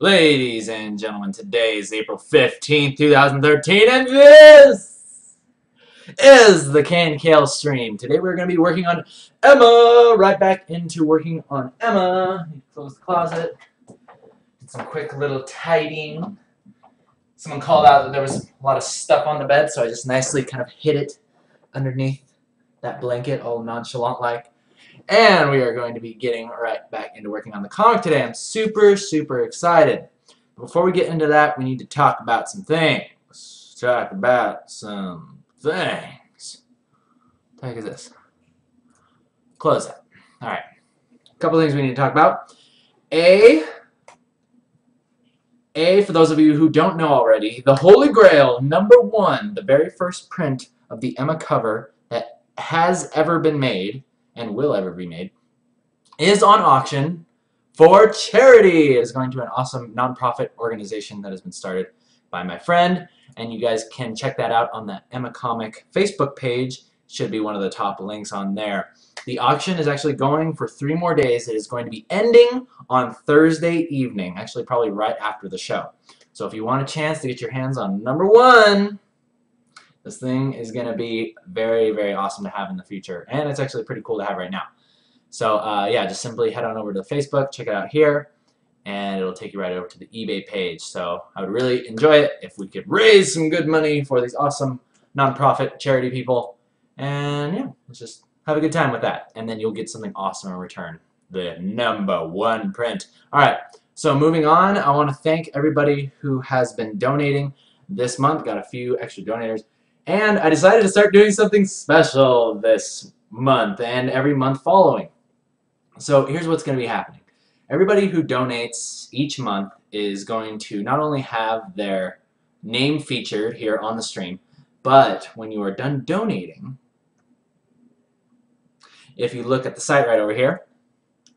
Ladies and gentlemen, today is April 15th, 2013, and this is the KNKL stream. Today we're going to be working on Emma. Right back into working on Emma. Close the closet. Did some quick little tidying. Someone called out that there was a lot of stuff on the bed, so I just nicely kind of hid it underneath that blanket, all nonchalant-like. And we are going to be getting right back into working on the comic today. I'm super, super excited. Before we get into that, we need to talk about some things. What the heck is this? Close that. Alright. A couple things we need to talk about. For those of you who don't know already, the Holy Grail, #1, the very first print of the Emma cover that has ever been made, and will ever be made, is on auction for charity. It is going to an awesome nonprofit organization that has been started by my friend, and you guys can check that out on the Emma Comic Facebook page. Should be one of the top links on there. The auction is actually going for 3 more days. It is going to be ending on Thursday evening, actually probably right after the show. So if you want a chance to get your hands on #1, this thing is going to be very, very awesome to have in the future. And it's actually pretty cool to have right now. So, yeah, just simply head on over to Facebook, check it out here, and it'll take you right over to the eBay page. So I would really enjoy it if we could raise some good money for these awesome nonprofit charity people. And, yeah, let's just have a good time with that. And then you'll get something awesome in return. The #1 print. All right, so moving on, I want to thank everybody who has been donating this month. Got a few extra donators. And I decided to start doing something special this month and every month following. So here's what's going to be happening. Everybody who donates each month is going to not only have their name featured here on the stream, but when you are done donating, if you look at the site right over here,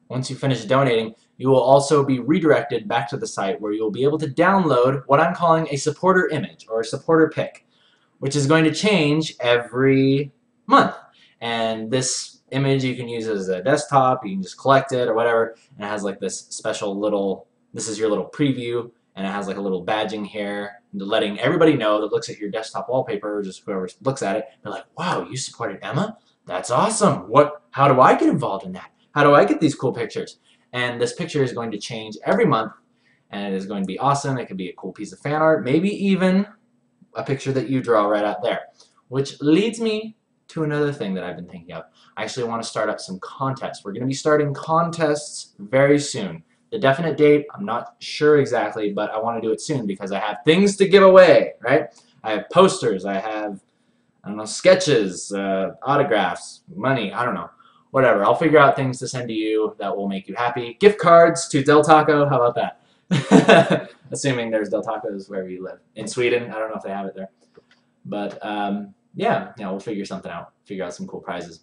once you finish donating, you will also be redirected back to the site where you will be able to download what I'm calling a supporter image or a supporter pic, which is going to change every month. And this image you can use as a desktop, you can just collect it or whatever, and it has like this special little, this is your little preview, and it has like a little badging here, letting everybody know that looks at your desktop wallpaper, or just whoever looks at it, they're like, wow, you supported Emma? That's awesome. How do I get involved in that? How do I get these cool pictures? And this picture is going to change every month, and it is going to be awesome. It could be a cool piece of fan art, maybe even a picture that you draw right out there. Which leads me to another thing that I've been thinking of. I actually want to start up some contests. We're going to be starting contests very soon. The definite date, I'm not sure exactly, but I want to do it soon because I have things to give away, right? I have posters, I have, I don't know, sketches, autographs, money, I don't know. Whatever, I'll figure out things to send to you that will make you happy. Gift cards to Del Taco, how about that? Assuming there's Del Tacos wherever you live. In Sweden, I don't know if they have it there. But, yeah, we'll figure something out. Figure out some cool prizes.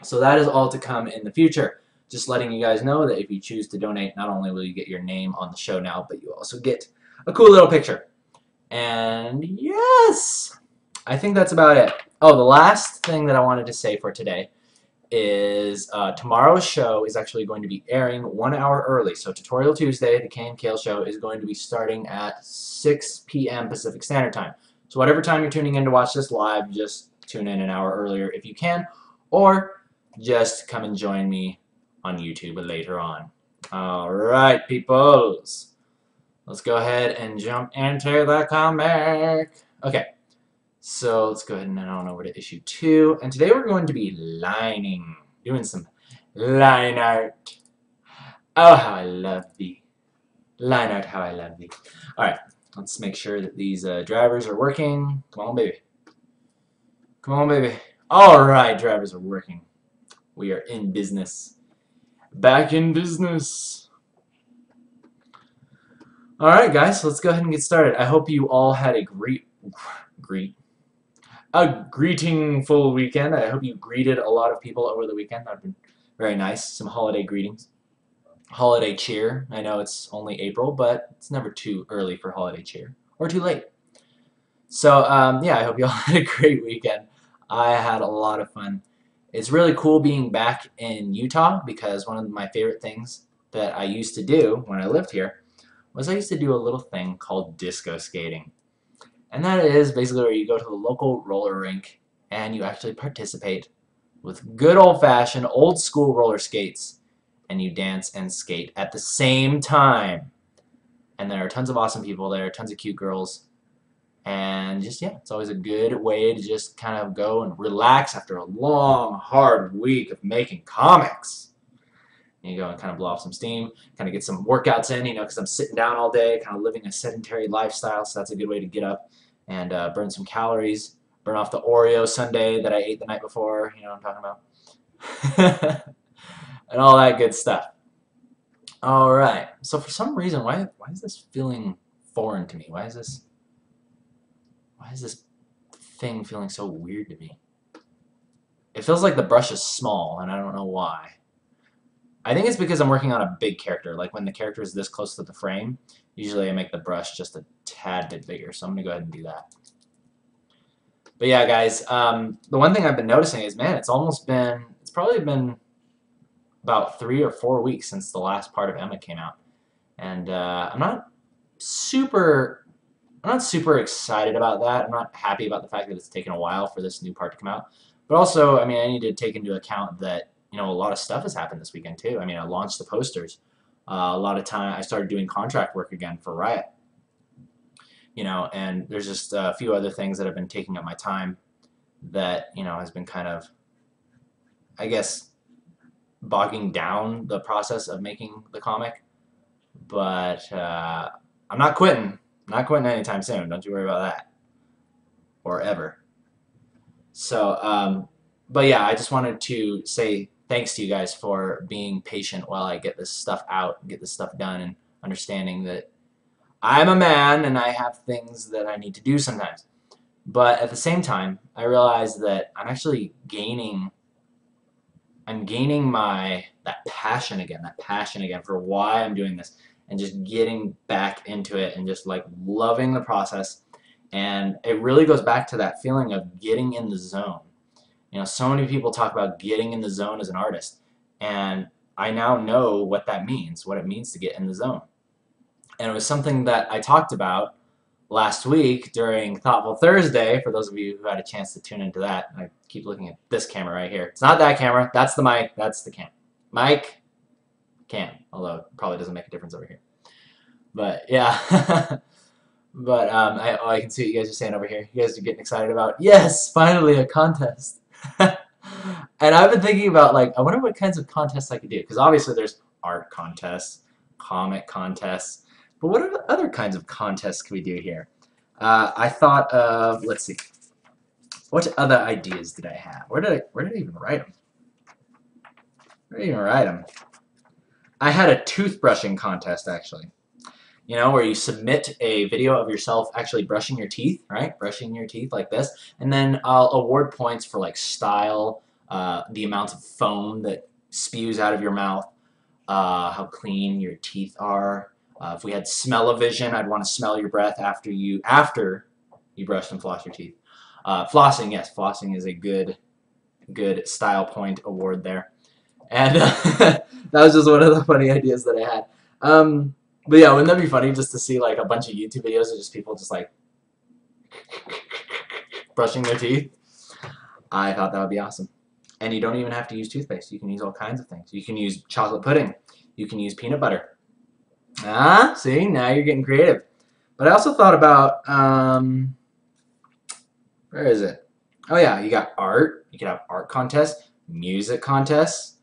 So that is all to come in the future. Just letting you guys know that if you choose to donate, not only will you get your name on the show now, but you also get a cool little picture. And yes! I think that's about it. Oh, the last thing that I wanted to say for today is tomorrow's show is actually going to be airing 1 hour early. So Tutorial Tuesday, the KNKL show, is going to be starting at 6 p.m. Pacific Standard Time. So whatever time you're tuning in to watch this live, just tune in an hour earlier if you can, or just come and join me on YouTube later on. Alright, peoples. Let's go ahead and jump into the comic. Okay. So let's go ahead and head on over to issue 2. And today we're going to be lining. Doing some line art. Oh, how I love thee. Line art, how I love thee. Alright, let's make sure that these drivers are working. Come on, baby. Come on, baby. Alright, drivers are working. We are in business. Back in business. Alright, guys, let's go ahead and get started. I hope you all had a greetingful weekend. I hope you greeted a lot of people over the weekend. That would been very nice. Some holiday greetings. Holiday cheer. I know it's only April, but it's never too early for holiday cheer. Or too late. So, yeah, I hope you all had a great weekend. I had a lot of fun. It's really cool being back in Utah because one of my favorite things that I used to do when I lived here was I used to do a little thing called disco skating. And that is basically where you go to the local roller rink and you actually participate with good old-fashioned, old-school roller skates, and you dance and skate at the same time. And there are tons of awesome people there, tons of cute girls, and just, yeah, it's always a good way to just kind of go and relax after a long, hard week of making comics. And you go and kind of blow off some steam, kind of get some workouts in, because I'm sitting down all day, kind of living a sedentary lifestyle, so that's a good way to get up and burn some calories, burn off the Oreo sundae that I ate the night before, you know what I'm talking about, and all that good stuff. All right, so for some reason, why is this feeling foreign to me? Why is this thing feeling so weird to me? It feels like the brush is small, and I don't know why. I think it's because I'm working on a big character. Like when the character is this close to the frame, usually I make the brush just a tad bit bigger, so I'm going to go ahead and do that. But yeah, guys, the one thing I've been noticing is, man, it's probably been about 3 or 4 weeks since the last part of Emma came out. And I'm not super excited about that. I'm not happy about the fact that it's taken a while for this new part to come out. But also, I mean, I need to take into account that, a lot of stuff has happened this weekend too. I mean, I launched the posters. A lot of time I started doing contract work again for Riot. And there's just a few other things that have been taking up my time that, has been kind of, I guess, bogging down the process of making the comic. But I'm not quitting. I'm not quitting anytime soon. Don't you worry about that. Or ever. So, but yeah, I just wanted to say thanks to you guys for being patient while I get this stuff out, get this stuff done, and understanding that I'm a man and I have things that I need to do sometimes. But at the same time, I realize that I'm actually gaining that passion again for why I'm doing this, and just getting back into it and just like loving the process. And it really goes back to that feeling of getting in the zone. So many people talk about getting in the zone as an artist, and I now know what that means, what it means to get in the zone. And it was something that I talked about last week during Thoughtful Thursday, for those of you who had a chance to tune into that. I keep looking at this camera right here. It's not that camera, that's the mic, that's the cam. Mic, cam, although it probably doesn't make a difference over here. But yeah. But I can see what you guys are saying over here. You guys are getting excited about, yes, finally a contest. And I've been thinking about, like, I wonder what kinds of contests I could do. Because obviously there's art contests, comic contests. But what other kinds of contests can we do here? I thought of, let's see. What other ideas did I have? Where did I even write them? Where did I even write them? I had a toothbrushing contest, actually. Where you submit a video of yourself actually brushing your teeth, right? Brushing your teeth like this. And then I'll award points for like style, the amount of foam that spews out of your mouth, how clean your teeth are. If we had smell-o-vision, I'd want to smell your breath after you brush and floss your teeth. Flossing, yes, flossing is a good style point award there. And that was just one of the funny ideas that I had. But yeah, wouldn't that be funny just to see like a bunch of YouTube videos of just people just like brushing their teeth? I thought that would be awesome. And you don't even have to use toothpaste. You can use all kinds of things. You can use chocolate pudding. You can use peanut butter. Ah, see, now you're getting creative. But I also thought about, where is it? Oh yeah, you got art. You could have art contests, music contests,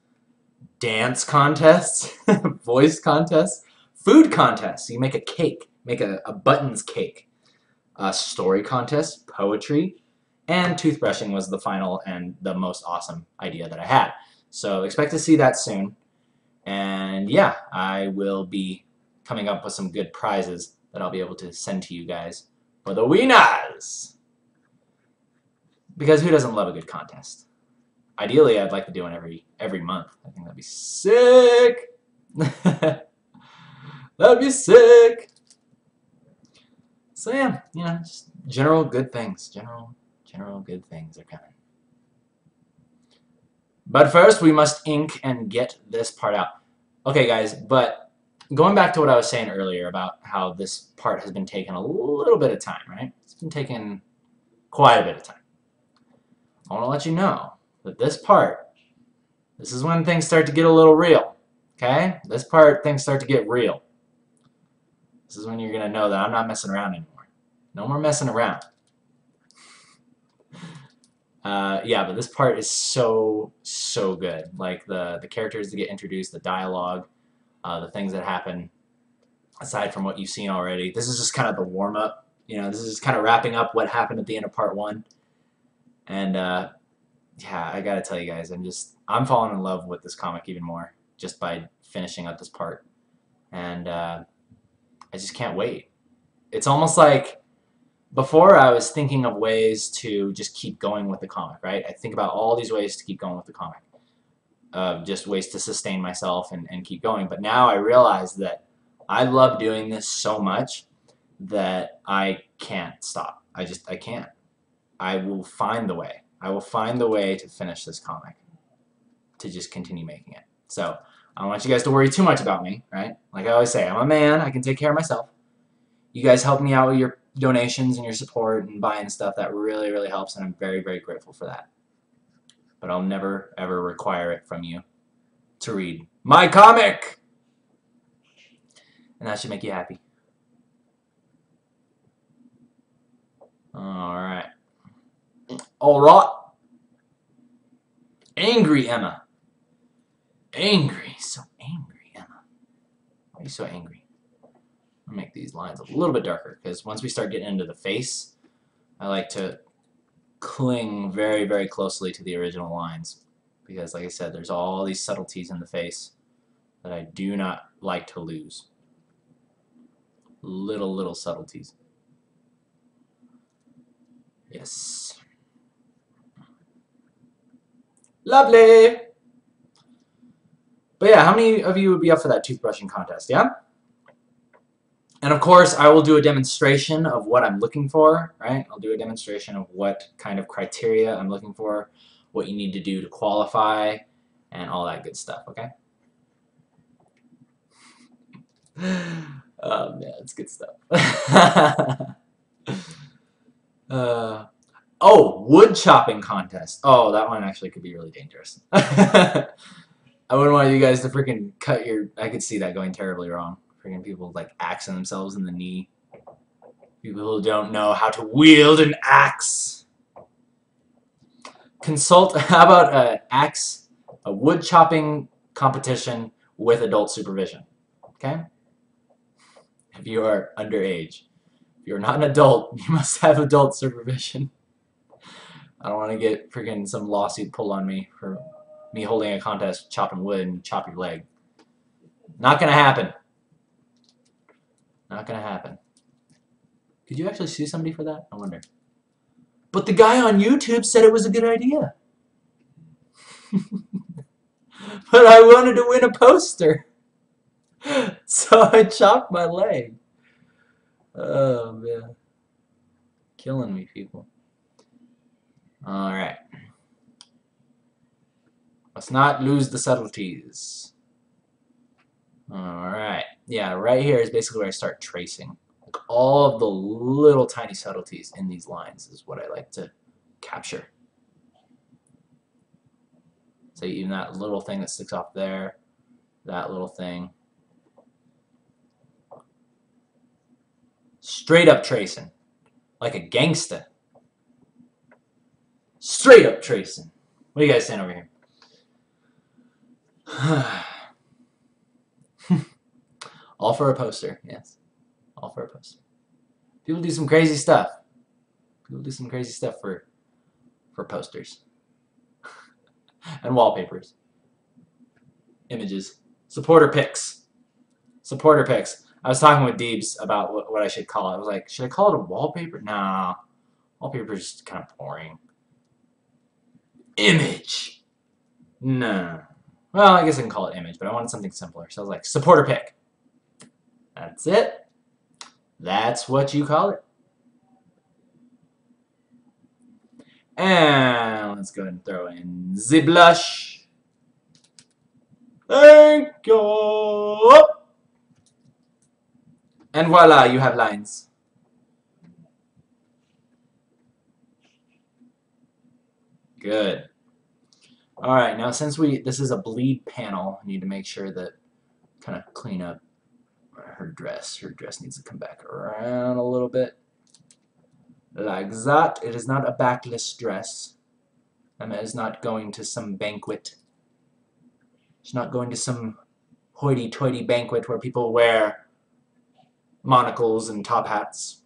dance contests, voice contests. Food contests. You make a cake. Make a buttons cake. Story contest, poetry, and toothbrushing was the final and the most awesome idea that I had. So expect to see that soon. And yeah, I will be coming up with some good prizes that I'll be able to send to you guys for the winners. Because who doesn't love a good contest? Ideally, I'd like to do one every month. I think that'd be sick. That'd be sick. So yeah, just general good things. General good things are coming. But first, we must ink and get this part out. Okay, guys, but going back to what I was saying earlier about how this part has been taking a little bit of time, right? It's been taking quite a bit of time. I want to let you know that this part, this is when things start to get a little real, okay? This part, things start to get real. This is when you're going to know that I'm not messing around anymore. No more messing around. Yeah, but this part is so good. Like the characters that get introduced, the dialogue, the things that happen aside from what you've seen already. This is just kind of the warm-up. You know, this is just kind of wrapping up what happened at the end of part 1. And yeah, I gotta tell you guys, I'm falling in love with this comic even more just by finishing up this part. And I just can't wait. It's almost like before I was thinking of ways to just keep going with the comic, right? I think about all these ways to keep going with the comic. Just ways to sustain myself and keep going. But now I realize that I love doing this so much that I can't stop. I can't. I will find the way. I will find the way to finish this comic, to just continue making it. So I don't want you guys to worry too much about me, right? Like I always say, I'm a man. I can take care of myself. You guys help me out with your donations and your support and buying stuff. That really, really helps, and I'm very, very grateful for that. But I'll never, ever require it from you to read my comic! And that should make you happy. Alright. Alright. Angry Emma. Angry. So angry, Emma. Why are you so angry? I'll make these lines a little bit darker, because once we start getting into the face, I like to cling very, very closely to the original lines. Because, like I said, there's all these subtleties in the face that I do not like to lose. Little subtleties. Yes. Lovely! But yeah, how many of you would be up for that toothbrushing contest, yeah? And of course, I will do a demonstration of what I'm looking for, right? I'll do a demonstration of what kind of criteria I'm looking for, what you need to do to qualify, and all that good stuff, okay? Oh man, it's good stuff. Oh, wood chopping contest. Oh, that one actually could be really dangerous. I wouldn't want you guys to freaking cut your... I could see that going terribly wrong. Freaking people like axing themselves in the knee. People who don't know how to wield an axe. Consult... How about a wood chopping competition with adult supervision? Okay? If you are underage. If you're not an adult, you must have adult supervision. I don't want to get freaking some lawsuit pulled on me for me holding a contest chopping wood and chop your leg. Not gonna happen. Not gonna happen. Could you actually sue somebody for that? I wonder. But the guy on YouTube said it was a good idea. But I wanted to win a poster. So I chopped my leg. Oh man. Killing me, people. Alright. Let's not lose the subtleties. Alright. Yeah, right here is basically where I start tracing. Like all of the little tiny subtleties in these lines is what I like to capture. So even that little thing that sticks off there, that little thing. Straight up tracing. Like a gangsta. Straight up tracing. What are you guys saying over here? All for a poster, yes. All for a poster. People do some crazy stuff. People do some crazy stuff for posters. And wallpapers. Images. Supporter pics. Supporter pics. I was talking with Deebs about what I should call it. I was like, should I call it a wallpaper? Nah. Wallpaper is just kind of boring. Image. No. Well, I guess I can call it image, but I wanted something simpler. So I was like, supporter pic. That's it. That's what you call it. And let's go ahead and throw in the blush. Thank you. And voila, you have lines. Good. Alright, now since this is a bleed panel, I need to make sure that kind of clean up her dress. Her dress needs to come back around a little bit. Like that. It is not a backless dress. Emma is not going to some banquet. She's not going to some hoity-toity banquet where people wear monocles and top hats.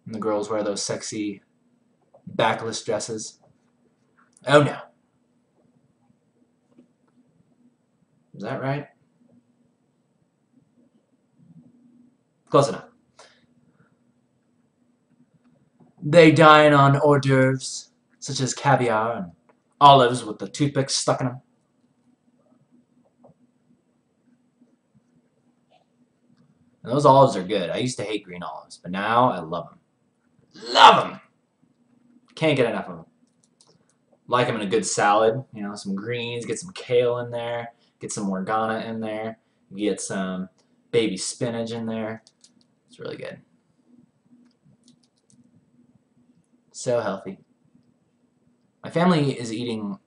And the girls wear those sexy backless dresses. Oh no. Is that right? Close enough. They dine on hors d'oeuvres, such as caviar and olives with the toothpicks stuck in them. And those olives are good. I used to hate green olives, but now I love them. Love them! Can't get enough of them. Like them in a good salad. You know, some greens, get some kale in there, get some morgana in there, get some baby spinach in there. It's really good. So healthy. My family is eating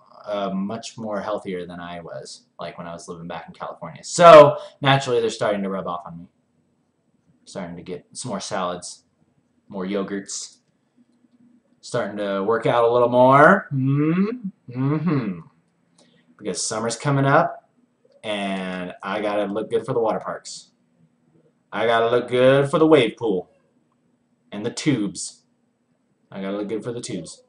much more healthier than I was, like when I was living back in California. So, naturally, they're starting to rub off on me. Starting to get some more salads, more yogurts. Starting to work out a little more. Because summer's coming up, and I gotta look good for the water parks. I gotta look good for the wave pool. And the tubes. I gotta look good for the tubes.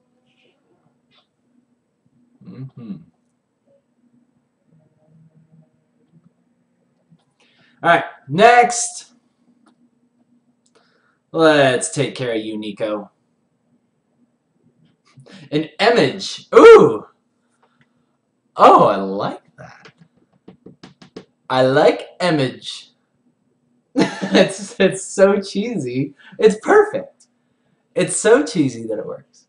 Alright, next. Let's take care of you, Nico. An image. Ooh! Oh, I like that. I like image. It's so cheesy. It's perfect. It's so cheesy that it works.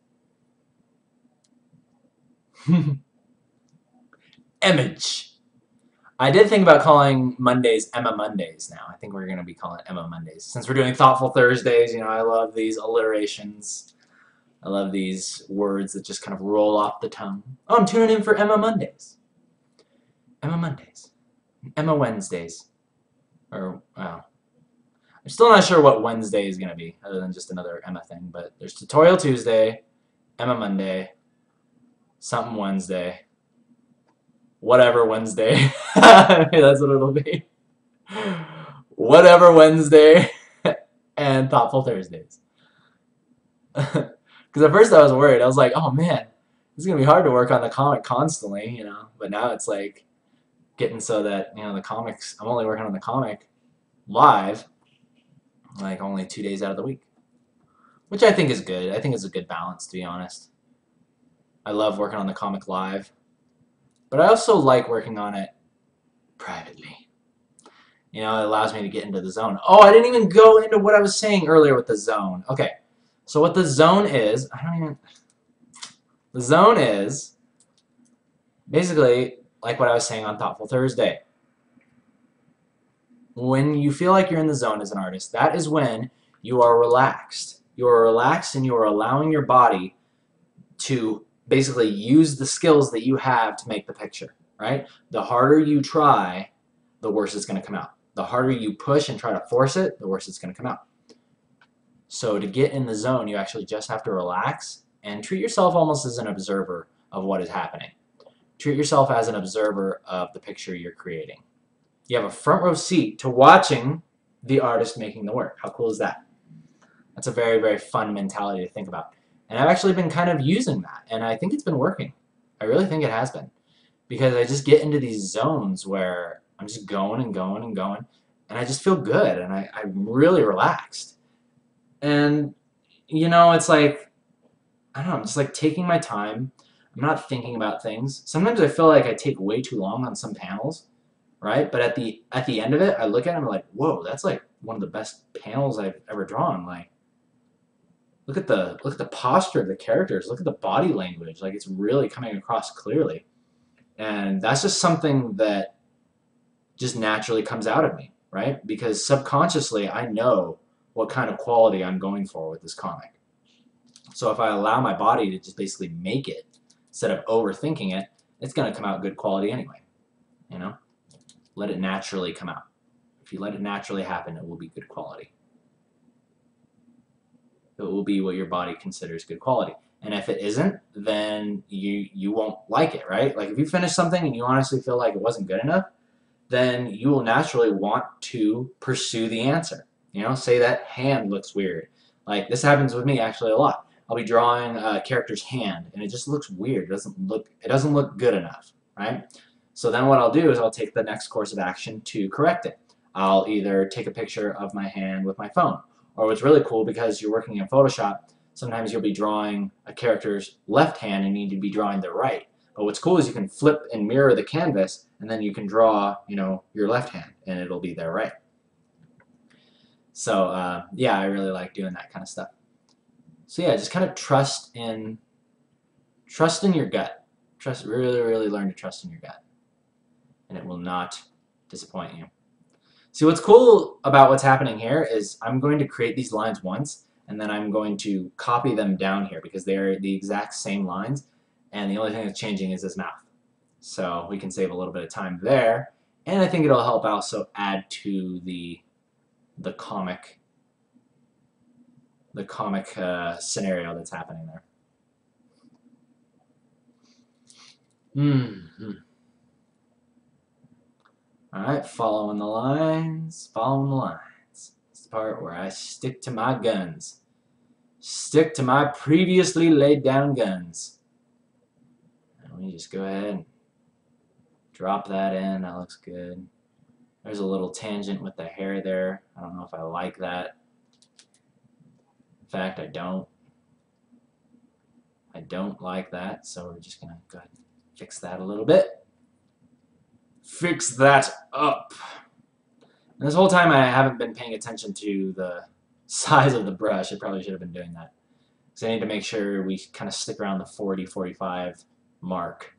Image. I did think about calling Mondays Emma Mondays now. I think we're going to be calling it Emma Mondays. Since we're doing Thoughtful Thursdays, you know, I love these alliterations. I love these words that just kind of roll off the tongue. Oh, I'm tuning in for Emma Mondays. Emma Mondays. Emma Wednesdays. Or, wow. I'm still not sure what Wednesday is going to be, other than just another Emma thing. But there's Tutorial Tuesday, Emma Monday, something Wednesday, whatever Wednesday. That's what it'll be. Whatever Wednesday and Thoughtful Thursdays. Because at first I was worried. I was like, oh man, it's going to be hard to work on the comic constantly, you know. But now it's like getting so that, you know, the comics, I'm only working on the comic live, like only 2 days out of the week. Which I think is good. I think it's a good balance, to be honest. I love working on the comic live. But I also like working on it privately. You know, it allows me to get into the zone. Oh, I didn't even go into what I was saying earlier with the zone. Okay. So what the zone is, the zone is basically like what I was saying on Thoughtful Thursday. When you feel like you're in the zone as an artist, that is when you are relaxed. You are relaxed and you are allowing your body to basically use the skills that you have to make the picture, right? The harder you try, the worse it's going to come out. The harder you push and try to force it, the worse it's going to come out. So to get in the zone, you actually just have to relax and treat yourself almost as an observer of what is happening. Treat yourself as an observer of the picture you're creating. You have a front row seat to watching the artist making the work. How cool is that? That's a very, very fun mentality to think about. And I've actually been kind of using that, and I think it's been working. I really think it has been. Because I just get into these zones where I'm just going and going and going, and I just feel good, and I'm really relaxed. And, you know, it's like, I don't know, I'm just like taking my time. I'm not thinking about things. Sometimes I feel like I take way too long on some panels, right? But at the end of it, I look at it and I'm like, whoa, that's like one of the best panels I've ever drawn. Like, look at the posture of the characters. Look at the body language. Like, it's really coming across clearly. And that's just something that just naturally comes out of me. right? Because subconsciously I know what kind of quality I'm going for with this comic. So if I allow my body to just basically make it instead of overthinking it, it's going to come out good quality anyway. You know? Let it naturally come out. If you let it naturally happen, it will be good quality. It will be what your body considers good quality. And if it isn't, then you won't like it, right? Like if you finish something and you honestly feel like it wasn't good enough, then you will naturally want to pursue the answer. You know, say that hand looks weird. Like this happens with me actually a lot. I'll be drawing a character's hand and it just looks weird. It doesn't look good enough, right? So then what I'll do is I'll take the next course of action to correct it. I'll either take a picture of my hand with my phone, or what's really cool, because you're working in Photoshop, sometimes you'll be drawing a character's left hand and you need to be drawing the right. But what's cool is you can flip and mirror the canvas, and then you can draw, you know, your left hand, and it'll be their right. So yeah, I really like doing that kind of stuff. So yeah, just kind of trust in your gut. Really learn to trust in your gut, and it will not disappoint you. See, what's cool about what's happening here is I'm going to create these lines once, and then I'm going to copy them down here because they're the exact same lines, and the only thing that's changing is his mouth. So we can save a little bit of time there, and I think it'll help also add to the comic scenario that's happening there. Alright, following the lines. It's the part where I stick to my guns. Stick to my previously laid down guns. And let me just go ahead and drop that in. That looks good. There's a little tangent with the hair there. I don't know if I like that. In fact, I don't. I don't like that, so we're just going to go ahead and fix that a little bit. Fix that up. And this whole time I haven't been paying attention to the size of the brush. I probably should have been doing that. So I need to make sure we kind of stick around the 40-45 mark.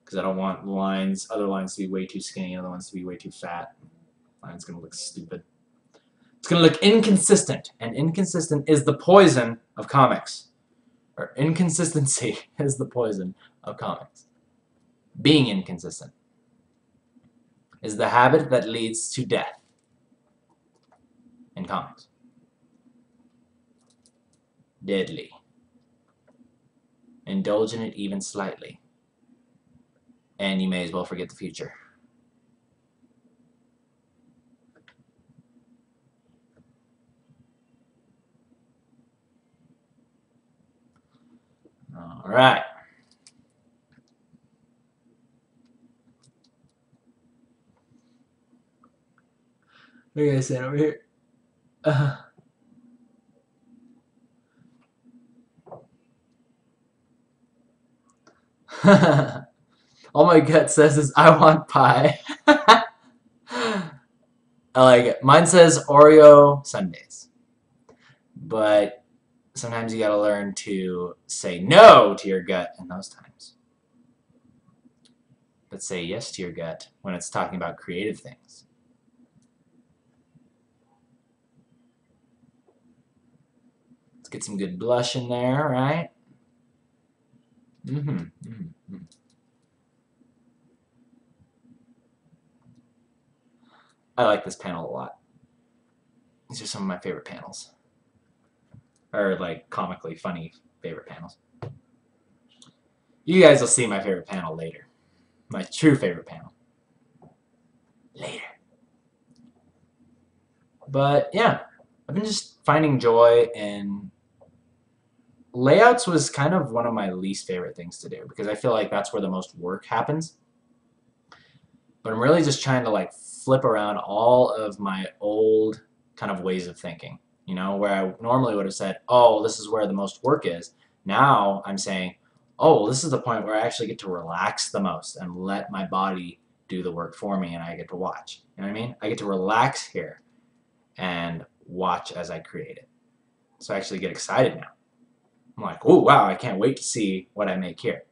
Because I don't want other lines to be way too skinny, other ones to be way too fat. Line's going to look stupid. It's going to look inconsistent. And inconsistent is the poison of comics. Or inconsistency is the poison of comics. Being inconsistent is the habit that leads to death in comics. Deadly. Indulge in it even slightly, and you may as well forget the future. All right. What are you guys saying over here? All my gut says is I want pie. I like it. Mine says Oreo sundaes. But sometimes you gotta learn to say no to your gut in those times. But say yes to your gut when it's talking about creative things. Let's get some good blush in there, right? I like this panel a lot. These are some of my favorite panels. Or like comically funny favorite panels. You guys will see my favorite panel later. My true favorite panel. Later. But yeah, I've been just finding joy in layouts. Was kind of one of my least favorite things to do because I feel like that's where the most work happens. But I'm really just trying to like flip around all of my old kind of ways of thinking. You know, where I normally would have said, oh, this is where the most work is. Now I'm saying, oh, this is the point where I actually get to relax the most and let my body do the work for me and I get to watch. You know what I mean? I get to relax here and watch as I create it. So I actually get excited now. I'm like, oh, wow, I can't wait to see what I make here.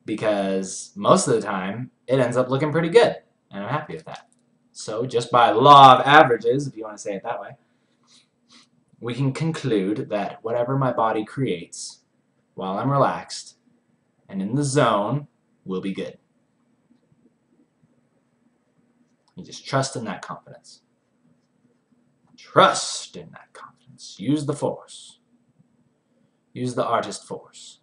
Because most of the time, it ends up looking pretty good. And I'm happy with that. So just by law of averages, if you want to say it that way, we can conclude that whatever my body creates while I'm relaxed and in the zone will be good. You just trust in that confidence. Trust in that confidence. Use the force. Use the artist force.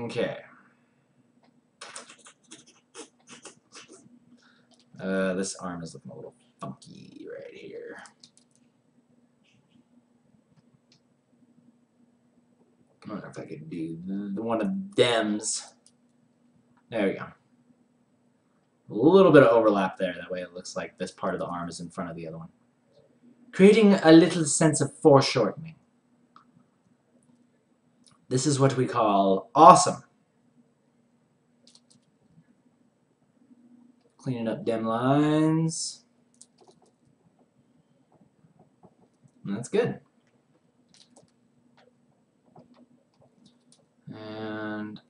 Okay. This arm is looking a little funky right here. I wonder if I could do the one of Dems. There we go. A little bit of overlap there. That way it looks like this part of the arm is in front of the other one. Creating a little sense of foreshortening. This is what we call awesome. Cleaning up Dem lines. And that's good. And I'm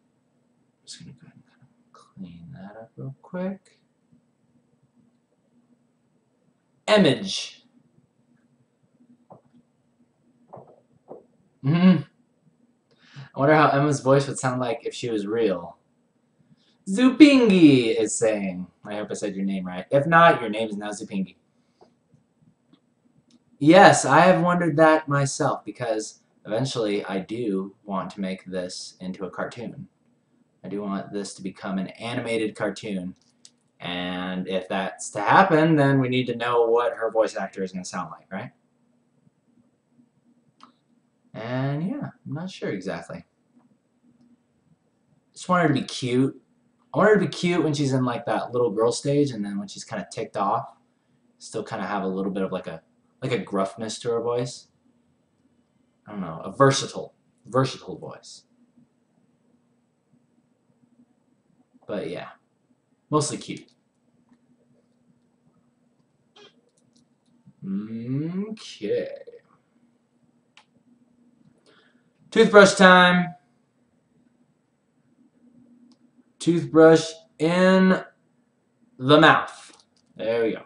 just going to go ahead and kind of clean that up real quick. Image. I wonder how Emma's voice would sound like if she was real. Zupingi is saying. I hope I said your name right. If not, your name is now Zupingi. Yes, I have wondered that myself because eventually I do want to make this into a cartoon. I do want this to become an animated cartoon. And if that's to happen, then we need to know what her voice actor is going to sound like, right? And yeah, I'm not sure exactly. Just want her to be cute. I want her to be cute when she's in like that little girl stage, and then when she's kind of ticked off, still kind of have a little bit of like a gruffness to her voice. I don't know, a versatile voice. But yeah, mostly cute. Okay. Toothbrush time. Toothbrush in the mouth. There we go.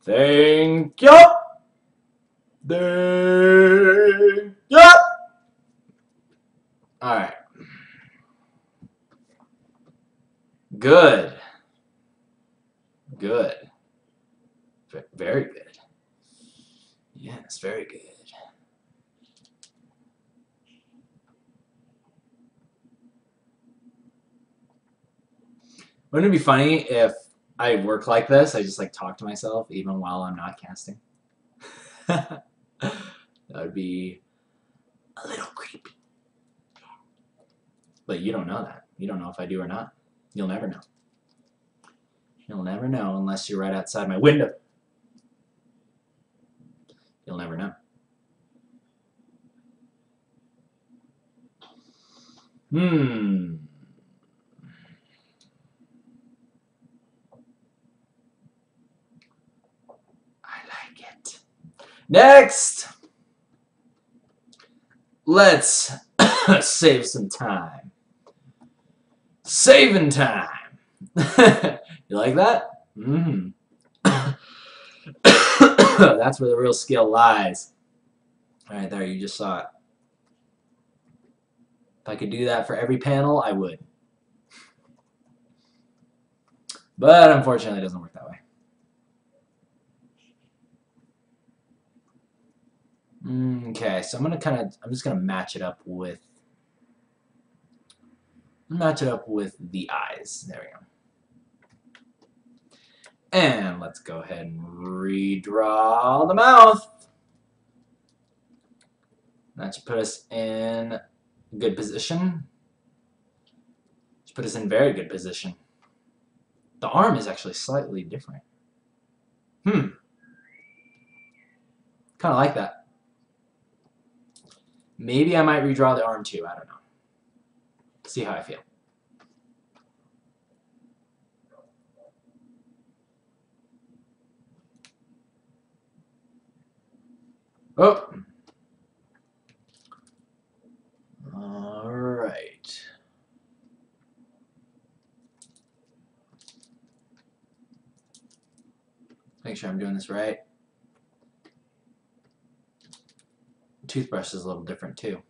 Thank you. Thank you. All right. Good. Good. Very good. Yes, very good. Wouldn't it be funny if I work like this? I just like talk to myself even while I'm not casting. That would be a little creepy. But you don't know that. You don't know if I do or not. You'll never know. You'll never know unless you're right outside my window. You'll never know. I like it. Next! Let's save some time. Saving time. You like that? That's where the real skill lies. Right there, you just saw it. If I could do that for every panel, I would. But unfortunately, it doesn't work that way. Okay, so I'm just gonna match it up with the eyes. There we go. And let's go ahead and redraw the mouth. That should put us in good position. Should put us in very good position. The arm is actually slightly different. Kind of like that. Maybe I might redraw the arm too. I don't know. See how I feel. Oh. All right. Make sure I'm doing this right. Toothbrush is a little different too.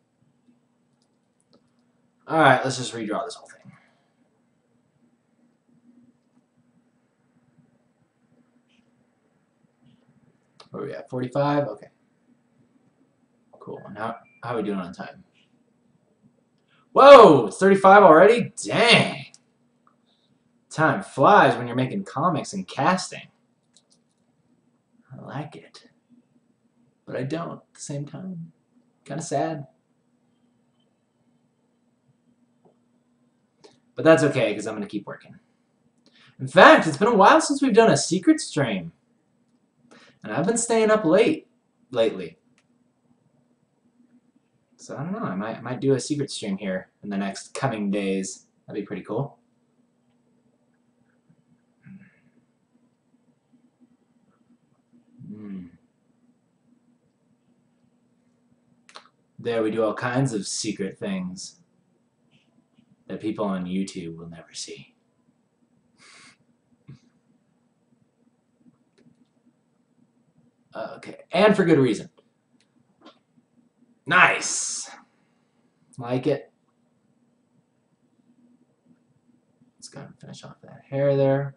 All right, let's just redraw this whole thing. Where are we at? 45? Okay. Cool. And how are we doing on time? Whoa! It's 35 already? Dang! Time flies when you're making comics and casting. I like it. But I don't at the same time. Kind of sad. But that's okay, because I'm going to keep working. In fact, it's been a while since we've done a secret stream. And I've been staying up late lately. So I don't know, I might do a secret stream here in the next coming days. That'd be pretty cool. There we do all kinds of secret things that people on YouTube will never see. Okay, and for good reason. Nice! Like it. Let's go and finish off that hair there.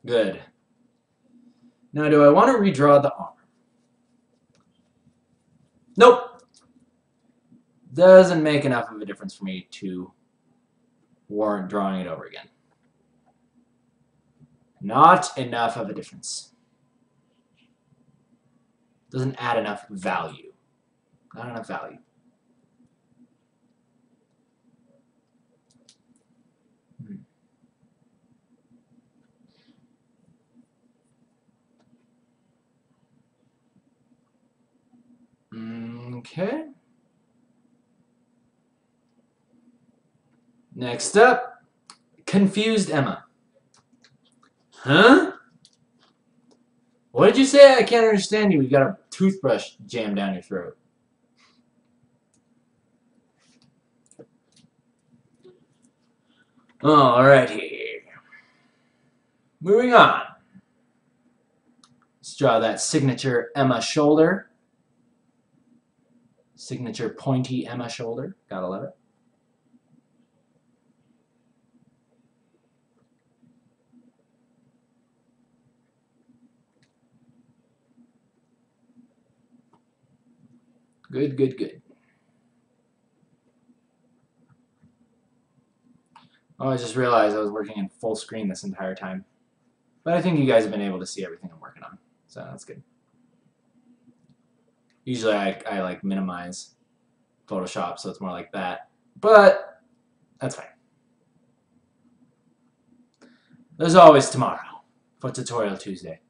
Good. Now, do I want to redraw the arm? Nope. Doesn't make enough of a difference for me to warrant drawing it over again. Not enough of a difference. Doesn't add enough value. Not enough value. Okay. Next up, confused Emma. Huh? What did you say? I can't understand you. You got a toothbrush jammed down your throat. Alrighty. Moving on. Let's draw that signature Emma shoulder. Signature pointy Emma shoulder. Gotta love it. Good, good, good. Oh, I just realized I was working in full screen this entire time. But I think you guys have been able to see everything I'm working on. So that's good. Usually I like minimize Photoshop, so it's more like that. But that's fine. There's always tomorrow for Tutorial Tuesday.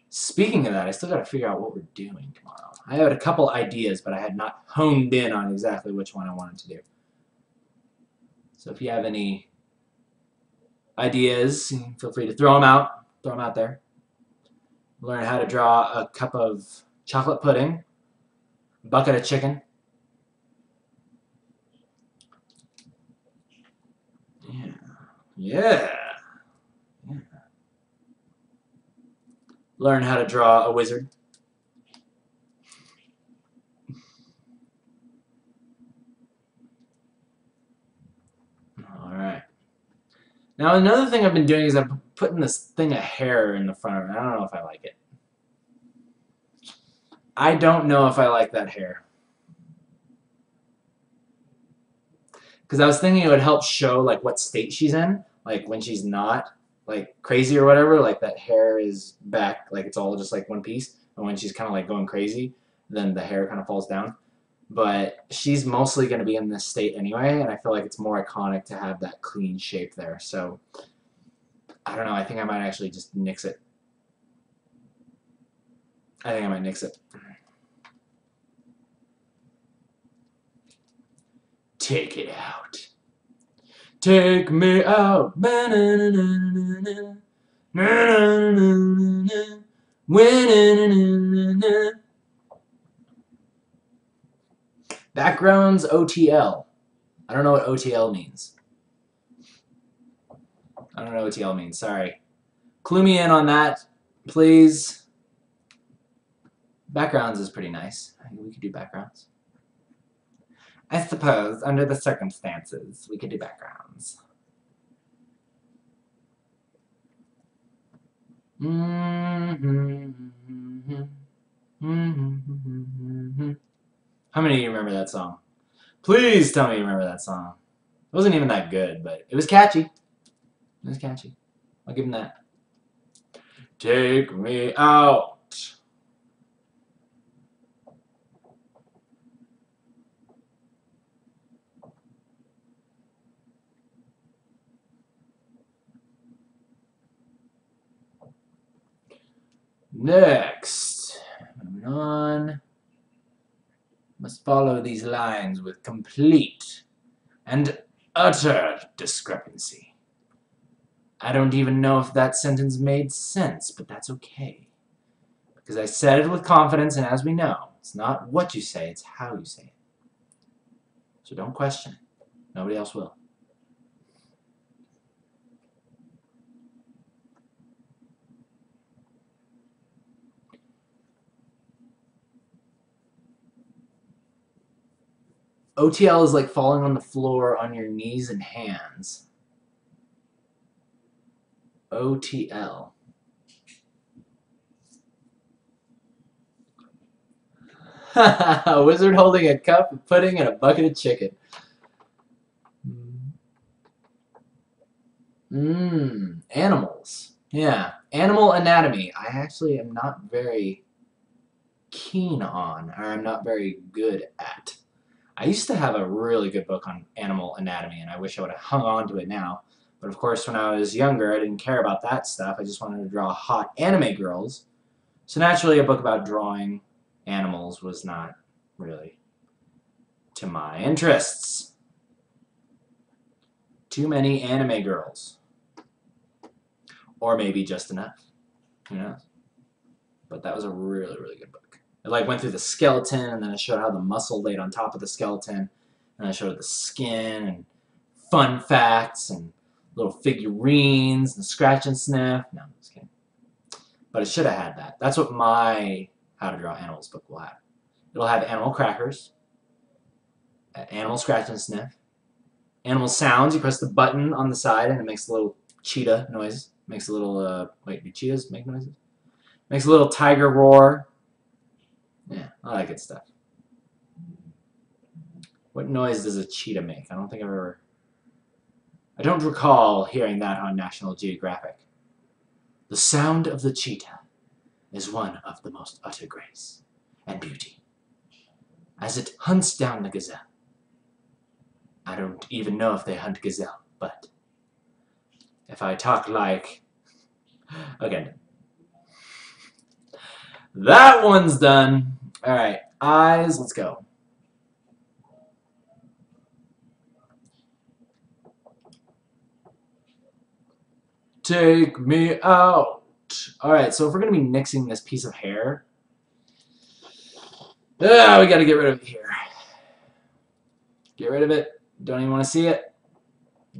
Speaking of that, I still got to figure out what we're doing tomorrow. I had a couple ideas, but I had not honed in on exactly which one I wanted to do. So if you have any ideas, feel free to throw them out. Throw them out there. Learn how to draw a cup of chocolate pudding, bucket of chicken. Yeah. Yeah. Yeah. Learn how to draw a wizard. Alright. Now another thing I've been doing is I'm putting this thing of hair in the front of it. I don't know if I like it. I don't know if I like that hair. Because I was thinking it would help show like what state she's in. Like when she's not like crazy or whatever, like that hair is back, like it's all just like one piece. And when she's kind of like going crazy, then the hair kind of falls down. But she's mostly going to be in this state anyway, and I feel like it's more iconic to have that clean shape there. So, I don't know, I think I might actually just nix it. I think I might nix it. Take it out. Take me out. Backgrounds OTL. I don't know what OTL means. I don't know what OTL means, sorry. Clue me in on that, please. Backgrounds is pretty nice. I think we could do backgrounds. I suppose, under the circumstances, we could do backgrounds. How many of you remember that song? Please tell me you remember that song. It wasn't even that good, but it was catchy. It was catchy. I'll give him that. Take me out. Next, moving on. Must follow these lines with complete and utter discrepancy. I don't even know if that sentence made sense, but that's okay. Because I said it with confidence, and as we know, it's not what you say, it's how you say it. So don't question it. Nobody else will. OTL is like falling on the floor on your knees and hands. OTL. A wizard holding a cup of pudding and a bucket of chicken. Animals. Yeah, animal anatomy. I actually am not very keen on, or I'm not very good at. I used to have a really good book on animal anatomy, and I wish I would have hung on to it now. But of course, when I was younger, I didn't care about that stuff. I just wanted to draw hot anime girls. So naturally, a book about drawing animals was not really to my interests. Too many anime girls. Or maybe just enough. Who knows? But that was a really, really good book. It like went through the skeleton, and then it showed how the muscle laid on top of the skeleton, and I showed the skin and fun facts and little figurines and scratch and sniff. No, I'm just kidding. But it should have had that. That's what my How to Draw Animals book will have. It'll have animal crackers, animal scratch and sniff, animal sounds. You press the button on the side and it makes a little cheetah noise. Makes a little, wait, do cheetahs make noises? Makes a little tiger roar. Yeah, all that good stuff. What noise does a cheetah make? I don't think I've ever... I don't recall hearing that on National Geographic. The sound of the cheetah is one of the most utter grace and beauty. As it hunts down the gazelle. I don't even know if they hunt gazelle, but if I talk like... Okay. That one's done. Alright, eyes, let's go. Take me out. Alright, so if we're going to be nixing this piece of hair, we got to get rid of it here. Get rid of it. Don't even want to see it.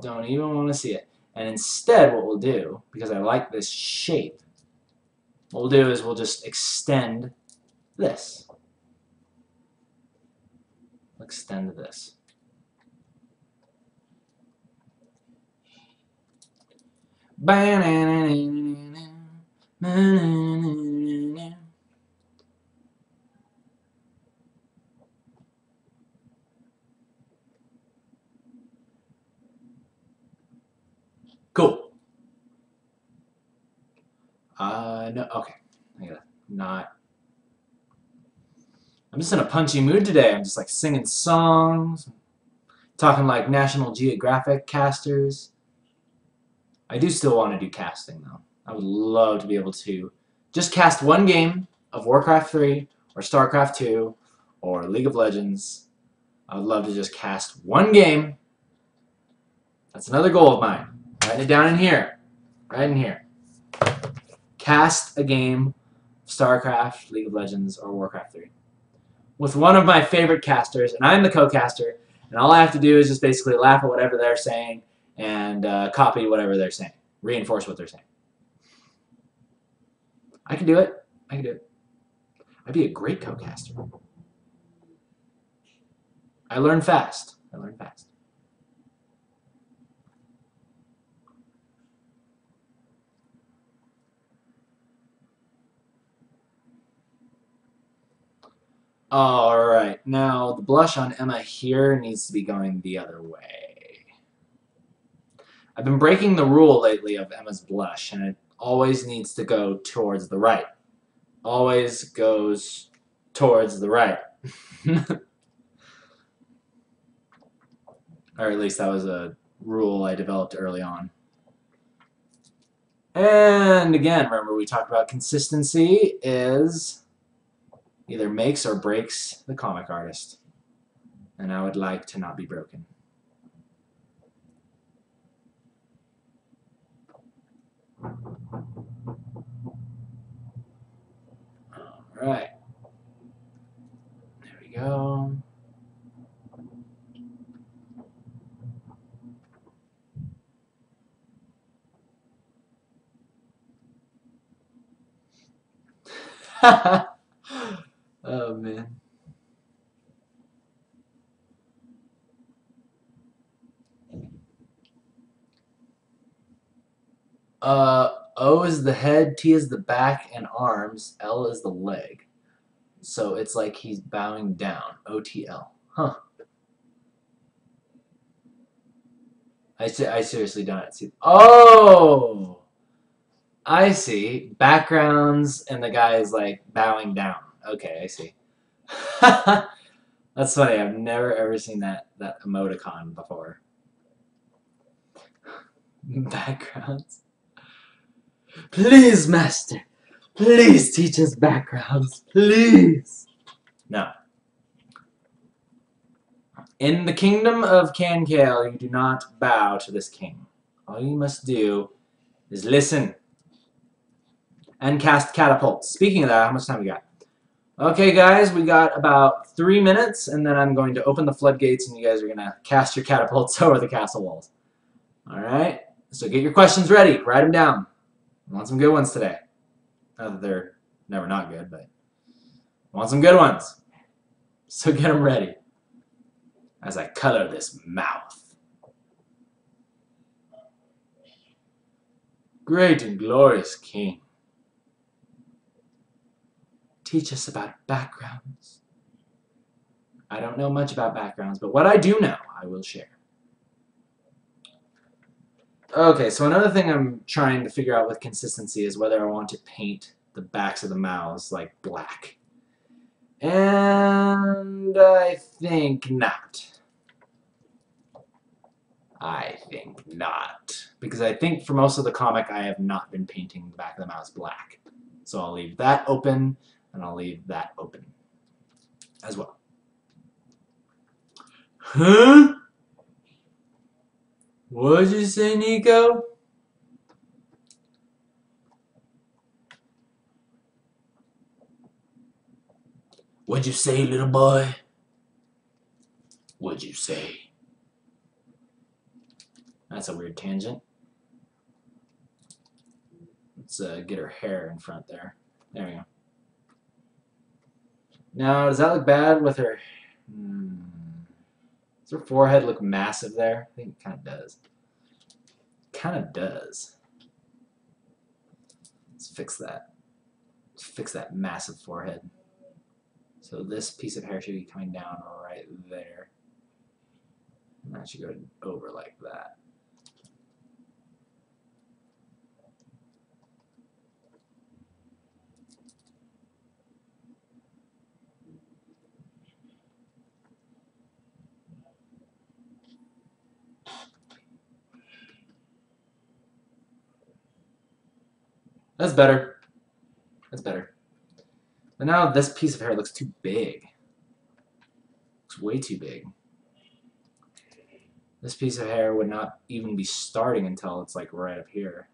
Don't even want to see it. And instead, what we'll do, because I like this shape, what we'll do is we'll just extend this. We'll extend this. Cool. No, okay. I gotta not. I'm just in a punchy mood today. I'm just like singing songs, talking like National Geographic casters. I do still want to do casting though. I would love to be able to just cast one game of Warcraft 3 or StarCraft 2 or League of Legends. I would love to just cast one game. That's another goal of mine. Write it down in here. Right in here. Cast a game StarCraft, League of Legends, or Warcraft 3. With one of my favorite casters, and I'm the co-caster, and all I have to do is just basically laugh at whatever they're saying and copy whatever they're saying, reinforce what they're saying. I can do it. I can do it. I'd be a great co-caster. I learn fast. I learn fast. Alright, now the blush on Emma here needs to be going the other way. I've been breaking the rule lately of Emma's blush, and it always needs to go towards the right. Always goes towards the right. Or at least that was a rule I developed early on. And again, remember we talked about consistency is either makes or breaks the comic artist. And I would like to not be broken. Alright. There we go. Oh man. O is the head, T is the back and arms, L is the leg. So it's like he's bowing down. O-T-L. Huh. I seriously don't see. Oh! I see. Backgrounds and the guy is like bowing down. Okay, I see. That's funny. I've never ever seen that emoticon before. Backgrounds. Please, master. Please teach us backgrounds. Please. No. In the kingdom of KNKL, you do not bow to this king. All you must do is listen and cast catapults. Speaking of that, how much time we got? Okay, guys, we got about 3 minutes, and then I'm going to open the floodgates, and you guys are going to cast your catapults over the castle walls. All right? So get your questions ready. Write them down. I want some good ones today. Not that they're never not good, but I want some good ones. So get them ready as I color this mouth. Great and glorious king, teach us about backgrounds. I don't know much about backgrounds, but what I do know, I will share. Okay, so another thing I'm trying to figure out with consistency is whether I want to paint the backs of the mouths like black. And I think not. I think not. Because I think for most of the comic I have not been painting the back of the mouths black. So I'll leave that open, and I'll leave that open as well. Huh? What'd you say, Nico? What'd you say, little boy? What'd you say? That's a weird tangent. Let's get her hair in front there. There we go. Now, does that look bad with her? Does her forehead look massive there? I think it kind of does. Kind of does. Let's fix that. Let's fix that massive forehead. So this piece of hair should be coming down right there. And that should go over like that. That's better. That's better. But now this piece of hair looks too big. Looks way too big. This piece of hair would not even be starting until it's like right up here.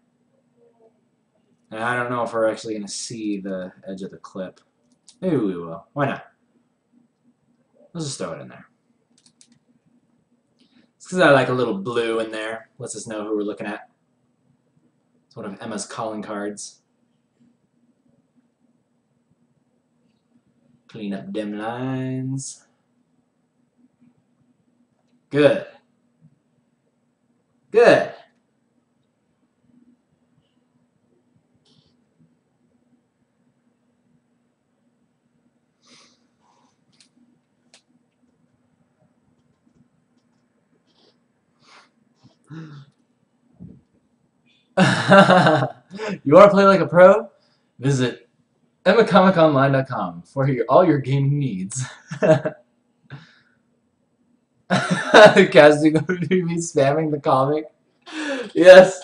And I don't know if we're actually going to see the edge of the clip. Maybe we will. Why not? Let's just throw it in there. It's because I like a little blue in there. Lets us know who we're looking at. It's one of Emma's calling cards. Clean up dim lines. Good. Good. You want to play like a pro? Visit EmmaComicOnline.com for all your gaming needs. Casting over to me spamming the comic. Yes.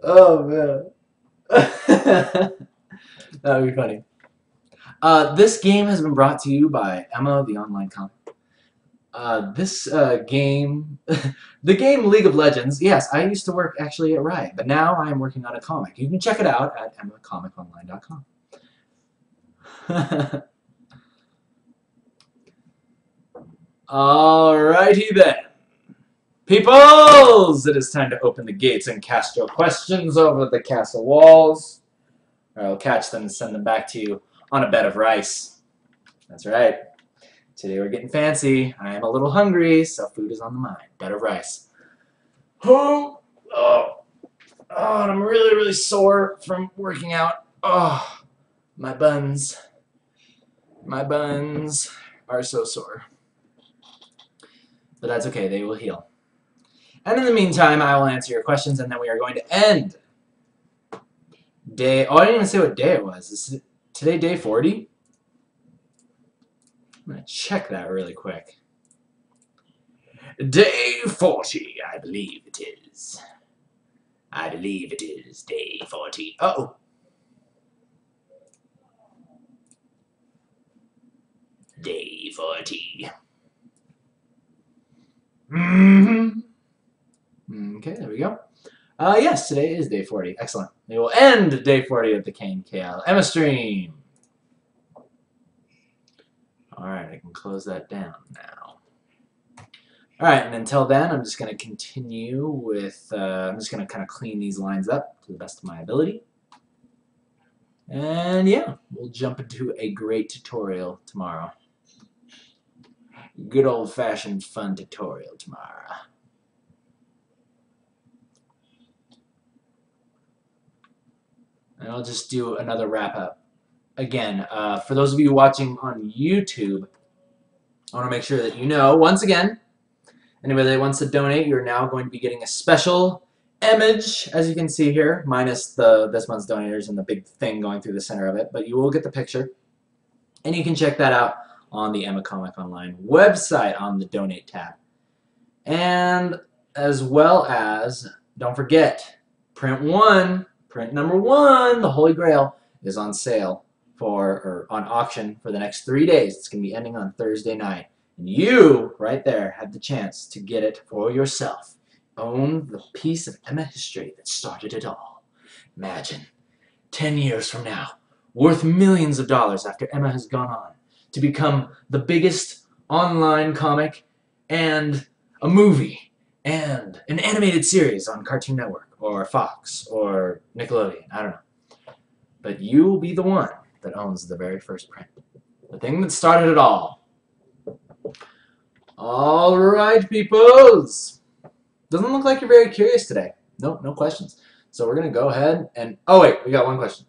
Oh man. That would be funny. This game has been brought to you by Emma, the online comic. This game, the game League of Legends, yes, I used to work actually at Riot, but now I am working on a comic. You can check it out at EmmaComicOnline.com. Alrighty then. Peoples! It is time to open the gates and cast your questions over the castle walls. Or I'll catch them and send them back to you on a bed of rice. That's right. Today we're getting fancy. I am a little hungry, so food is on the mind. Bed of rice. Oh, and I'm really, really sore from working out. Oh, my buns. My buns are so sore. But that's okay, they will heal. And in the meantime, I will answer your questions, and then we are going to end day... Oh, I didn't even say what day it was. Is today day 40? I'm going to check that really quick. Day 40, I believe it is. I believe it is day 40. Uh-oh. Day 40. Okay, there we go. Yes, today is day 40. Excellent. We will end day 40 of the KNKL Emma stream. Alright, I can close that down now. Alright, and until then, I'm just going to continue with, I'm just going to kind of clean these lines up to the best of my ability. And yeah, we'll jump into a great tutorial tomorrow. Good old-fashioned fun tutorial tomorrow. And I'll just do another wrap-up. Again, for those of you watching on YouTube, I want to make sure that you know, once again, anybody that wants to donate, you're now going to be getting a special image, as you can see here, minus this month's donators and the big thing going through the center of it, but you will get the picture. And you can check that out on the Emma Comic Online website on the Donate tab. And as well as, don't forget, print number one, the Holy Grail, is on sale on auction for the next 3 days. It's going to be ending on Thursday night. And you, right there, have the chance to get it for yourself. Own the piece of Emma history that started it all. Imagine, 10 years from now, worth millions of dollars after Emma has gone on to become the biggest online comic and a movie and an animated series on Cartoon Network or Fox or Nickelodeon. I don't know. But you will be the one that owns the very first print. The thing that started it all. Alright, peoples! Doesn't look like you're very curious today. Nope, no questions. So we're going to go ahead and... Oh, wait, we got one question.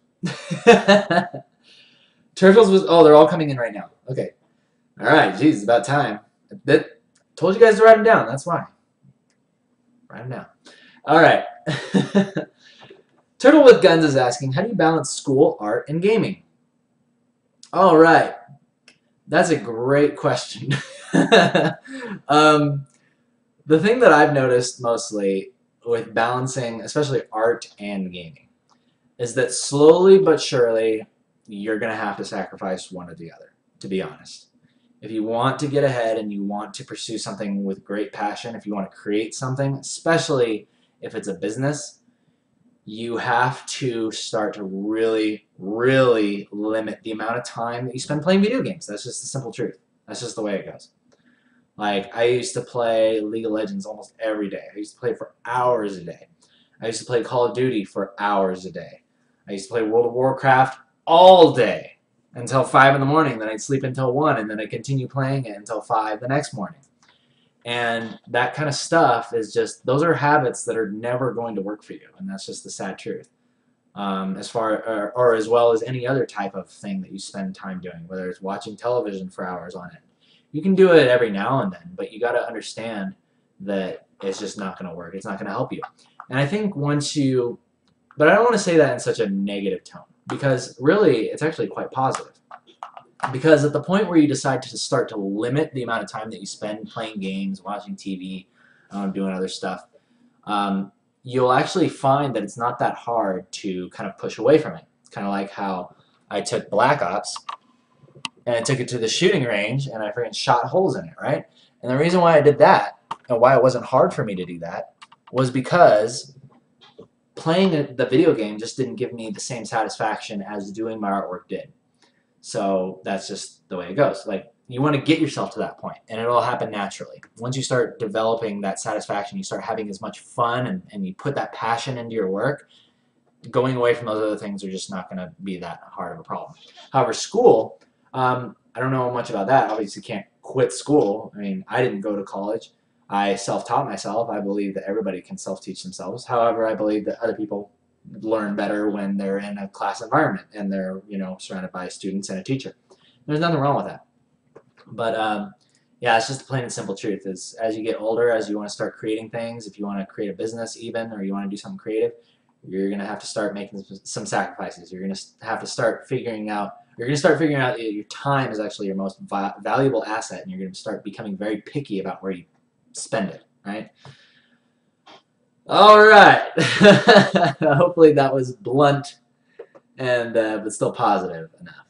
Turtles was... Oh, they're all coming in right now. Okay. Alright, geez, it's about time. Told you guys to write them down, that's why. Write them down. Alright. Turtle with Guns is asking, how do you balance school, art, and gaming? Alright. That's a great question. The thing that I've noticed mostly with balancing, especially art and gaming, is that slowly but surely you're going to have to sacrifice one or the other, to be honest. If you want to get ahead and you want to pursue something with great passion, if you want to create something, especially if it's a business, you have to start to really, really limit the amount of time that you spend playing video games. That's just the simple truth. That's just the way it goes. Like, I used to play League of Legends almost every day. I used to play for hours a day. I used to play Call of Duty for hours a day. I used to play World of Warcraft all day until 5 in the morning. Then I'd sleep until 1, and then I'd continue playing it until 5 the next morning. And that kind of stuff is just, those are habits that are never going to work for you, and that's just the sad truth. As far, or as well as any other type of thing that you spend time doing, whether it's watching television for hours on end. You can do it every now and then, but you got to understand that it's just not going to work. It's not going to help you. And I think once you, but I don't want to say that in such a negative tone, because really it's actually quite positive. Because at the point where you decide to start to limit the amount of time that you spend playing games, watching TV, doing other stuff, you'll actually find that it's not that hard to kind of push away from it. It's kind of like how I took Black Ops and I took it to the shooting range and I freaking shot holes in it, right? And the reason why I did that and why it wasn't hard for me to do that was because playing the video game just didn't give me the same satisfaction as doing my artwork did. So that's just the way it goes. Like, you want to get yourself to that point, and it'll happen naturally. Once you start developing that satisfaction, you start having as much fun, and you put that passion into your work, going away from those other things are just not going to be that hard of a problem. However, school, I don't know much about that. Obviously, can't quit school. I mean, I didn't go to college. I self-taught myself. I believe that everybody can self-teach themselves. However, I believe that other people learn better when they're in a class environment and they're, you know, surrounded by students and a teacher. There's nothing wrong with that. But yeah, it's just the plain and simple truth is as you get older, as you want to start creating things, if you want to create a business even, or you want to do something creative, you're going to have to start making some sacrifices. You're going to have to start figuring out, that your time is actually your most valuable asset, and you're going to start becoming very picky about where you spend it, right? All right. Hopefully that was blunt and but still positive enough.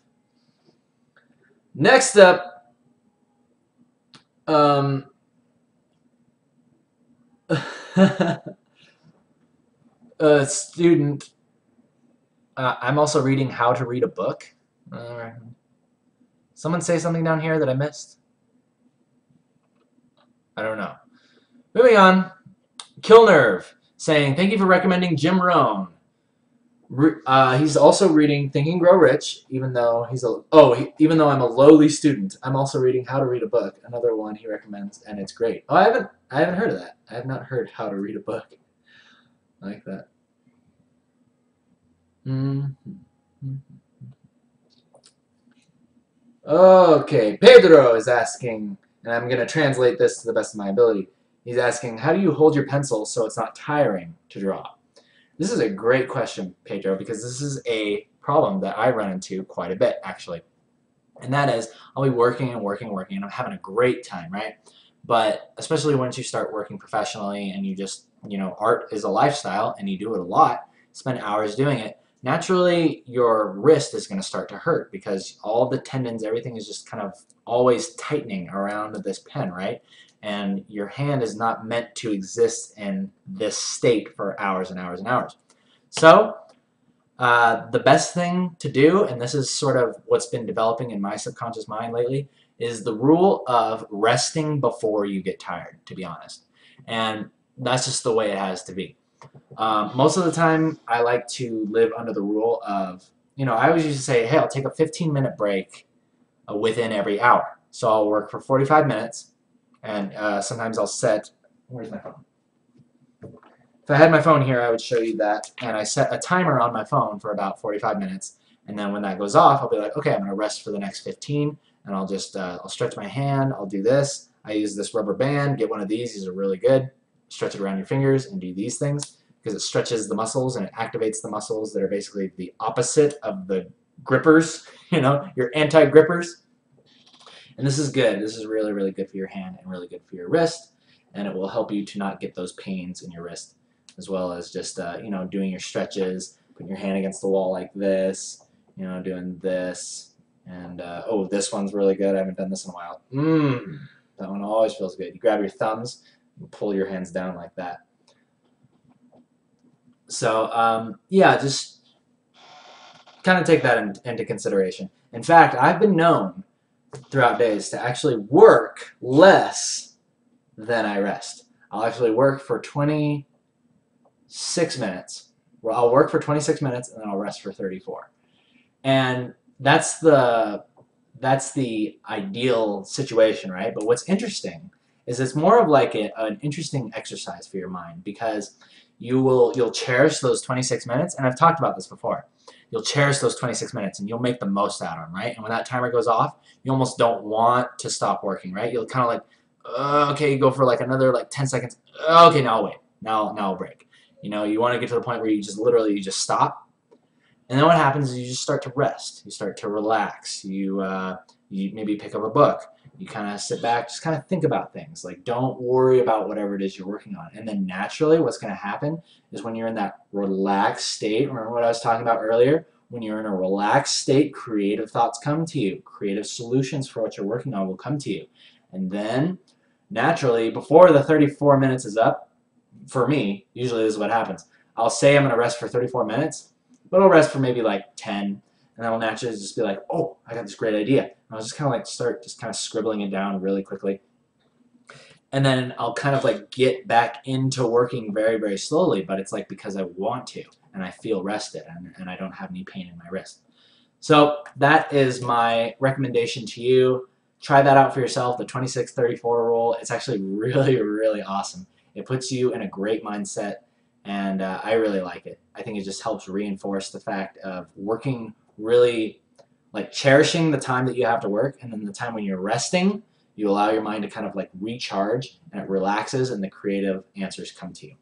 Next up, a student. I'm also reading How to Read a Book. Someone say something down here that I missed? I don't know. Moving on. Kill Nerve saying, thank you for recommending Jim Rohn. He's also reading Think and Grow Rich, even though even though I'm a lowly student, I'm also reading How to Read a Book, another one he recommends, and it's great. Oh, I haven't heard of that. I have not heard How to Read a Book. I like that. Okay, Pedro is asking, and I'm going to translate this to the best of my ability. He's asking, how do you hold your pencil so it's not tiring to draw? This is a great question, Pedro, because this is a problem that I run into quite a bit, actually. And that is, I'll be working and working and working, and I'm having a great time, right? But especially once you start working professionally and you just, you know, art is a lifestyle and you do it a lot, spend hours doing it, naturally your wrist is going to start to hurt because all the tendons, everything is just kind of always tightening around this pen, right? And your hand is not meant to exist in this state for hours and hours and hours. So the best thing to do, and this is sort of what's been developing in my subconscious mind lately, is the rule of resting before you get tired, to be honest. And that's just the way it has to be. Most of the time, I like to live under the rule of, you know, I always used to say, hey, I'll take a 15-minute break within every hour. So I'll work for 45 minutes. And sometimes I'll set, where's my phone? If I had my phone here, I would show you that. And I set a timer on my phone for about 45 minutes. And then when that goes off, I'll be like, okay, I'm going to rest for the next 15. And I'll just, I'll stretch my hand. I'll do this. I use this rubber band. Get one of these. These are really good. Stretch it around your fingers and do these things because it stretches the muscles and it activates the muscles that are basically the opposite of the grippers, you know, your anti-grippers. And this is good. This is really, really good for your hand and really good for your wrist. And it will help you to not get those pains in your wrist, as well as just, you know, doing your stretches, putting your hand against the wall like this, you know, doing this. And, oh, this one's really good. I haven't done this in a while. That one always feels good. You grab your thumbs and pull your hands down like that. So yeah, just kind of take that into consideration. In fact, I've been known throughout days to actually work less than I rest. I'll actually work for 26 minutes. Well, I'll work for 26 minutes and then I'll rest for 34. And that's the ideal situation, right? But what's interesting is it's more of like an interesting exercise for your mind, because you'll cherish those 26 minutes, and I've talked about this before. You'll cherish those 26 minutes and you'll make the most out of them, right? And when that timer goes off, you almost don't want to stop working, right? You'll kind of like, okay, you go for like another like 10 seconds. Okay, now I'll wait. Now I'll break. You know, you want to get to the point where you just literally you just stop. And then what happens is you just start to rest. You start to relax. You maybe pick up a book. You kind of sit back, just kind of think about things. Like, don't worry about whatever it is you're working on. And then naturally what's going to happen is when you're in that relaxed state, remember what I was talking about earlier? When you're in a relaxed state, creative thoughts come to you. Creative solutions for what you're working on will come to you. And then naturally, before the 34 minutes is up, for me, usually this is what happens. I'll say I'm going to rest for 34 minutes. But I'll rest for maybe like 10, and then I'll naturally just be like, oh, I got this great idea. And I'll just kind of like start just kind of scribbling it down really quickly. And then I'll kind of like get back into working very, very slowly, but it's like because I want to, and I feel rested, and I don't have any pain in my wrist. So that is my recommendation to you. Try that out for yourself, the 26-34 rule. It's actually really, really awesome. It puts you in a great mindset, and I really like it. I think it just helps reinforce the fact of working really, like cherishing the time that you have to work, and then the time when you're resting, you allow your mind to kind of like recharge, and it relaxes, and the creative answers come to you.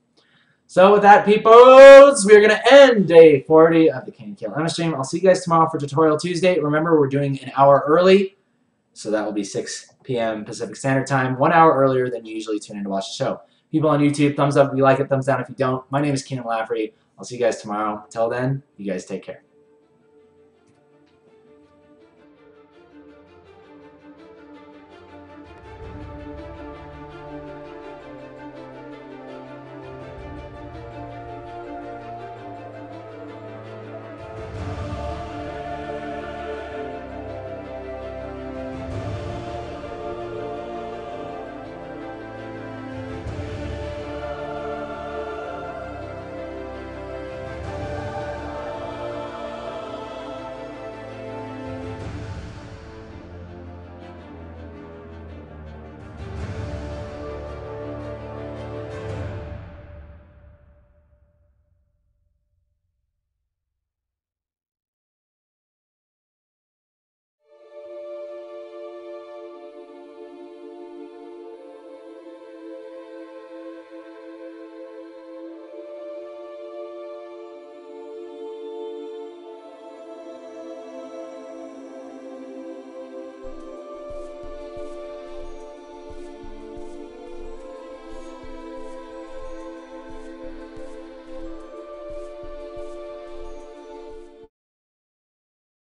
So with that, peoples, we're going to end day 40 of the KNKL stream. I'll see you guys tomorrow for Tutorial Tuesday. Remember, we're doing an hour early, so that will be 6 p.m. Pacific Standard Time, 1 hour earlier than you usually tune in to watch the show. People on YouTube, thumbs up if you like it, thumbs down if you don't. My name is Kienan Lafferty. I'll see you guys tomorrow. Until then, you guys take care.